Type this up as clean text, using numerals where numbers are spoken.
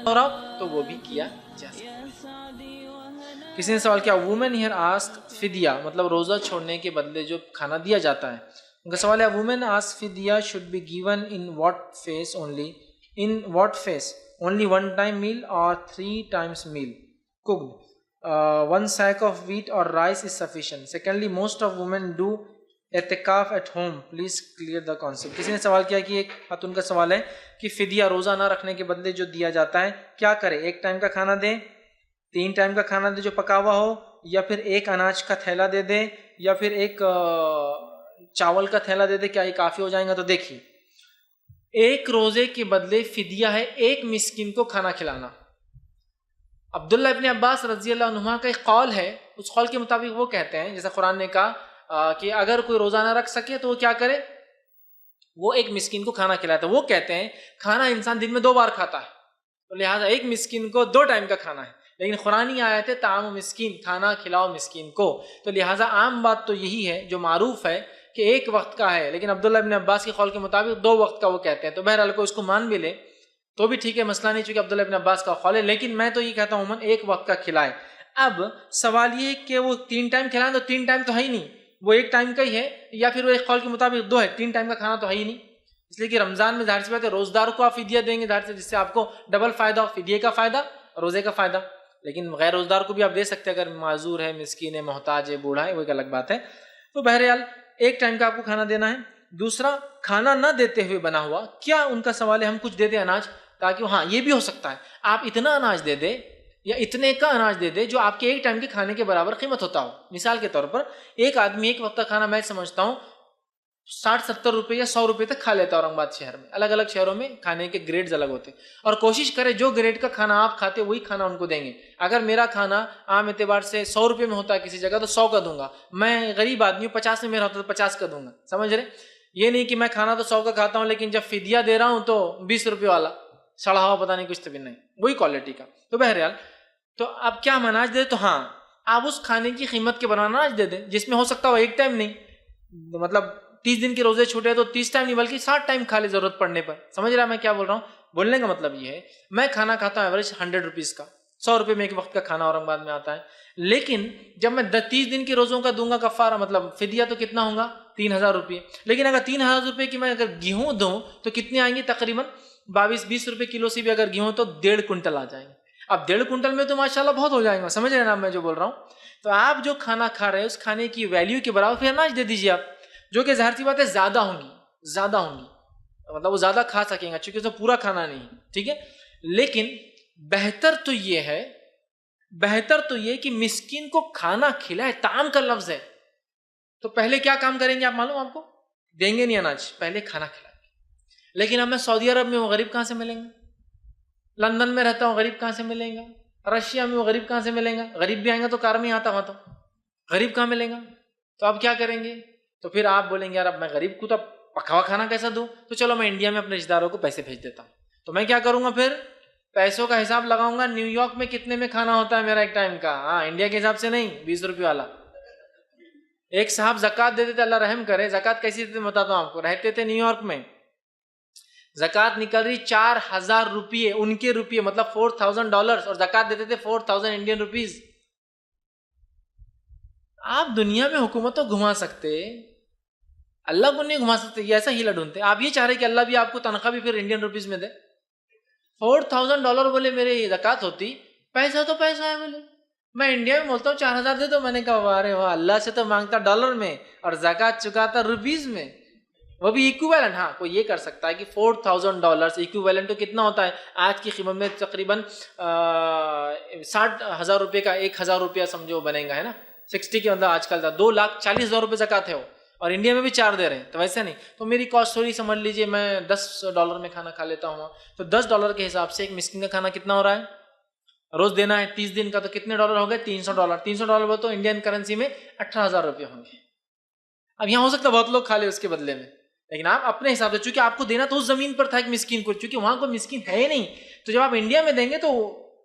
اور اب تو وہ بھی کیا جا سکتا ہے۔ کسی نے سوال کیا وومن ہیئر آسک فدیہ مطلب روزہ چھوڑنے کے بدلے جو کھانا دیا جاتا ہے، ان کا سوال ہے وومن آسک فدیہ should be given in what fees only one time meal or 3 times meal cooked, 1 sack of wheat or rice is sufficient. Secondly, most of women do اعتکاف at home. Please clear the concept. کسی نے سوال کیا کہ ایک خاتون کا سوال ہے کہ فدیہ روزہ نہ رکھنے کے بدلے جو دیا جاتا ہے کیا کرے، 1 ٹائم کا کھانا دے، 3 ٹائم کا کھانا دے جو پکا ہوا ہو، یا پھر 1 اناج کا تھیلا دے دے، یا پھر 1 چاول کا تھیلا دے دے، کیا یہ کافی ہو جائیں گا؟ تو دیکھیے 1 روزے کے بدلے فدیہ ہے 1 مسکین کو کھانا کھلانا۔ عبداللہ ابن عباس رضی اللہ عنہما کا ایک قول ہے، اس قول کے مطابق وہ کہتے ہیں جیسا قرآن نے کہا کہ اگر کوئی روزہ نہ رکھ سکے تو وہ کیا کرے، وہ 1 مسکین کو کھانا کھلاتا ہے۔ وہ کہتے ہیں کھانا انسان دن میں 2 بار کھاتا ہے، تو لہٰذا 1 مسکین کو 2 ٹائم کا کھانا ہے، لیکن قرآنی آیت ہے طعام مسکین، کھانا کھلاؤ مسکین کو، تو لہٰذا عام بات تو یہی ہے جو معروف ہے کہ 1 وقت کا ہے، لیکن عبداللہ ابن عباس کے قول کے مطابق 2 وقت کا وہ کہتے ہیں، تو بہرحال کو اس کو مان بھی لے تو بھی ٹھیک ہے، مسئلہ نہیں، چونکہ عبداللہ ابن عباس کا قول ہے، لیکن میں تو یہ کہتا ہوں 1 وقت کا کھلائے۔ اب سوال یہ ہے کہ وہ 3 ٹائم کھلائیں، تو 3 ٹائم تو ہے ہی نہیں، وہ 1 ٹائم کا ہی ہے، یا پھر وہ ایک قول کے مطابق 2 ہے، 3 ٹائم کا کھانا تو ہے ہی نہیں، اس لیے کہ رمضان میں ظاہر سی بات ہے روزدار کو آپ فدیہ دیں گے، ظاہر سے جس سے آپ کو ڈبل فائدہ ہو، فدیے کا فائدہ، روزے کا فائدہ، لیکن غیر روزدار کو بھی آپ دے سکتے ہیں اگر معذور ہے، مسکین ہے، محتاج ہے، بوڑھا ہے، وہ ایک الگ بات ہے۔ تو بہرحال 1 ٹائم کا آپ کو کھانا دینا ہے۔ دوسرا، کھانا نہ دیتے ہوئے بنا ہوا، کیا ان کا سوال ہے ہم کچھ دے دیں اناج، تاکہ ہاں یہ بھی ہو سکتا ہے آپ اتنا اناج دے دے یا اتنے کا اناج دے دے جو آپ کے 1 ٹائم کے کھانے کے برابر قیمت ہوتا ہو۔ مثال کے طور پر ایک آدمی 1 وقت کا کھانا میں سمجھتا ہوں 60-70 روپے یا 100 روپے تک کھا لیتا ہے اورنگ آباد شہر میں، الگ الگ شہروں میں کھانے کے گریڈز الگ ہوتے ہیں، اور کوشش کرے جو گریڈ کا کھانا آپ کھاتے وہی کھانا ان کو دیں گے۔ اگر میرا کھانا عام اعتبار سے 100 روپے میں ہوتا ہے کسی جگہ تو 100 کا دوں گا، میں غریب آدمی ہوں 50 میں میرا ہوتا تو 50 کا دوں گا، سمجھ رہے؟ یہ نہیں کہ میں کھانا تو 100 کا کھاتا ہوں لیکن جب فدیہ دے رہا ہوں تو 20 روپے والا سڑا ہوا پتہ نہیں کچھ تو بھی نہیں، وہی کوالٹی کا۔ تو بہرحال تو اب کیا ہم اناج دے، تو ہاں آپ اس کھانے کی قیمت کے برابر اناج دے دیں، جس میں ہو سکتا ہو 1 ٹائم نہیں، مطلب 30 دن کے روزے چھوٹے تو 30 ٹائم نہیں بلکہ 60 ٹائم کھا لے ضرورت پڑنے پر۔ سمجھ رہا میں کیا بول رہا ہوں؟ بولنے کا مطلب یہ ہے میں کھانا کھاتا ہوں ایوریج 100 روپیز کا، 100 روپے میں 1 وقت کا کھانا اورنگ آباد میں آتا ہے، لیکن جب میں 30 دن کے روزوں کا دوں گا کفارہ مطلب فدیہ تو کتنا ہوگا 3000 روپے، لیکن اگر 3000 روپے کی میں اگر گیہوں دوں تو کتنے آئیں گے؟ تقریباً 22-20 روپے کلو سے بھی اگر گیہوں تو 1.5 کنٹل آ جائیں گے۔ اب 1.5 کنٹل میں تو ماشاءاللہ بہت ہو جائیں گا، سمجھ رہے ہیں نا میں جو بول رہا ہوں؟ تو آپ جو کھانا کھا رہے ہیں اس کھانے کی ویلیو کے برابر پھر اناج دے دیجیے آپ، جو کہ ظاہر سی بات ہے زیادہ ہوں گی، مطلب وہ زیادہ کھا سکیں گا چونکہ اس میں پورا کھانا نہیں ہے، ٹھیک ہے؟ لیکن بہتر تو یہ کہ مسکین کو کھانا کھلائے، طعام کا لفظ ہے، تو پہلے کیا کام کریں گے آپ معلوم آپ کو؟ دیں گے نہیں اناج، پہلے کھانا کھلائیں گے۔ لیکن اب میں سعودی عرب میں وہ غریب کہاں سے ملیں گے؟ لندن میں رہتا ہوں غریب کہاں سے ملیں گا؟ رشیا میں وہ غریب کہاں سے ملیں گا؟ غریب بھی آئیں گا تو کار میں آتا وہاں، تو غریب کہاں ملیں گا؟ تو آپ کیا کریں گے؟ تو پھر آپ بولیں گے یار اب میں غریب کو تو پکا ہوا کھانا کیسا دوں، تو چلو میں انڈیا میں اپنے رشتہ داروں کو پیسے بھیج دیتا ہوں۔ تو میں کیا کروں گا؟ پھر پیسوں کا حساب لگاؤں گا، نیو یارک میں کتنے میں کھانا ہوتا ہے میرا 1 ٹائم کا، ہاں انڈیا کے حساب سے نہیں، 20 روپے والا۔ ایک صاحب زکوٰۃ دیتے تھے، اللہ رحم کرے، زکوٰۃ کیسی دیتے بتاتا ہوں آپ کو، رہتے تھے نیو یارک میں، زکوٰۃ نکل رہی 4000 روپیے، ان کے روپیے مطلب $4000، اور زکوٰۃ دیتے تھے 4000 انڈین روپیز۔ آپ دنیا میں حکومت تو گھما سکتے، اللہ کو نہیں گھما سکتے، یہ ایسا ہیلا ڈھونڈتے۔ آپ یہ چاہ رہے کہ اللہ بھی آپ کو تنخواہ بھی پھر انڈین روپیز میں دے؟ $4000 بولے میرے زکوٰۃ ہوتی، پیسہ تو پیسہ ہے، بولے میں انڈیا میں بولتا ہوں 4000 دے دو، میں نے کہا وارے واہ، اللہ سے تو مانگتا ڈالر میں اور زکوٰۃ چکاتا روپیز میں، وہ بھی ایکویلنٹ۔ ہاں کوئی یہ کر سکتا ہے کہ $4000 ایکویلنٹ تو کتنا ہوتا ہے آج کی قیمت میں؟ تقریباً 60,000 روپے کا 1000 روپیہ سمجھو بنے گا، ہے نا؟ 60 کے مطلب آج کل 2,40,000 روپے زکوٰۃ ہے وہ، اور انڈیا میں بھی 4 دے رہے ہیں، تو ویسے نہیں۔ تو میری کاسٹ تھوڑی سمجھ لیجئے، میں $10 میں کھانا کھا لیتا ہوں، تو $10 کے حساب سے ایک مسکین کا کھانا کتنا ہو رہا ہے؟ روز دینا ہے 30 دن کا، تو کتنے ڈالر ہو گئے؟ $300۔ $300 تو انڈین کرنسی میں 18,000 روپے ہوں گے۔ اب یہاں ہو سکتا ہے بہت لوگ کھا لے اس کے بدلے میں، لیکن آپ اپنے حساب سے، چونکہ آپ کو دینا تو اس زمین پر تھا ایک مسکین کو، چونکہ وہاں کوئی مسکین ہے ہی نہیں، تو جب آپ انڈیا میں دیں گے تو